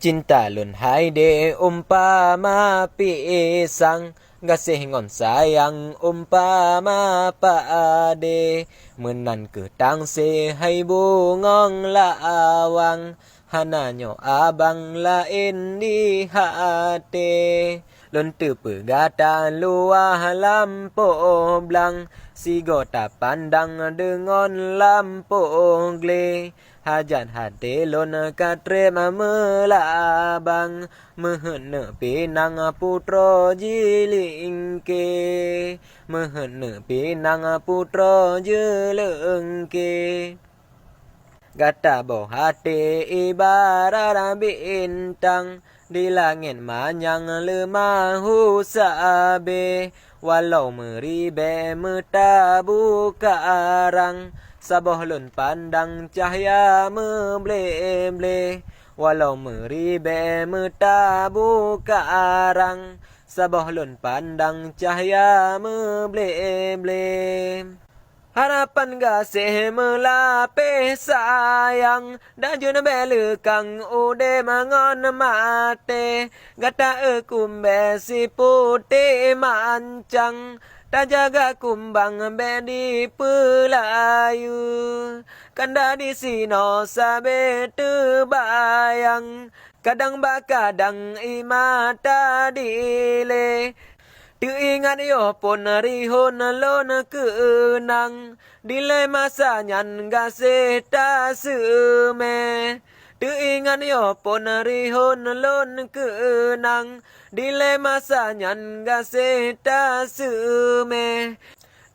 Cinta lun hai de umpama pisang, gasih ngon sayang umpama pade, menan ketang se hai bungong lawang, hananyo abang lain di hati. Lun tu pegata luah lampu blang, si gota pandang dengan lampu gle. Hajat hati lon katrem melabang, mehene pinang putro jilingke, mehene pinang putro jelengke. Gata boh hati ibarat bintang, di langit manyang lemahu sabe, walau meribe metabu karang, saboh lun pandang cahaya memble-ble, walau meribe metabu karang, saboh lun pandang cahaya memble-ble. Harapan gasih melapih sayang, dan juna belu kang ude mangon mate, gata kumbe si putih mancang, tak jaga kumbang bedi pelayu, kanda di sino sabe terbayang, kadang bakadang imata dile. Teringat yo pun rihun lon kenang, dilai masa nyan gasih tak seme. Teringat yo pun rihun lon kenang, dilai masa nyan gasih tak seme.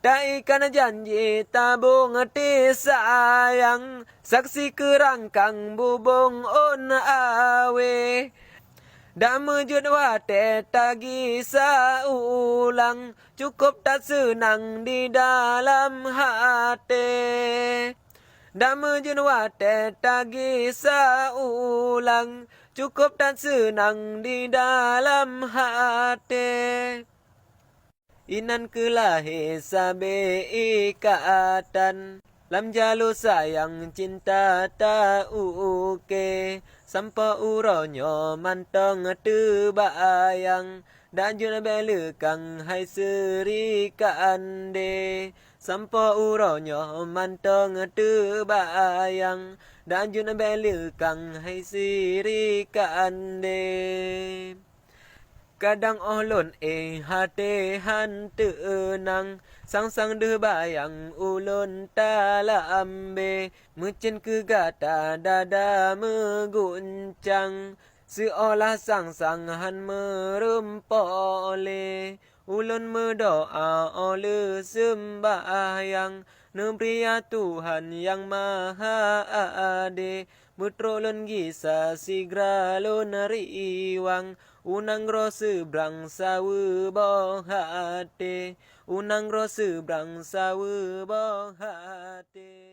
Tak ikan janji tabung ti sayang, saksi kerangkang bubung on awe. Dah mejud wate tagi saulang, cukup tak senang di dalam hati. Dah mejud wate tagi saulang, cukup tak senang di dalam hati. Inan kelahi sabe ikatan, lam jalu sayang cinta tak uke, sampai uronyo mantong terbayang, dan juna belu kang hai serikan de, sampai uronyo mantong terbayang, dan juna belu kang hai serikan de. Kadang olon hati han tenang, sang-sang de bayang ulun talambe, mecin ke gata dada meguncang, seolah sang-sang han merumpole. Ulun berdoa oleh sembahyang, nebria Tuhan yang maha ade, betrolon gisa sigra lon riwang, unang ro sebrang sawe boh hati, unang ro sebrang sawe boh hati.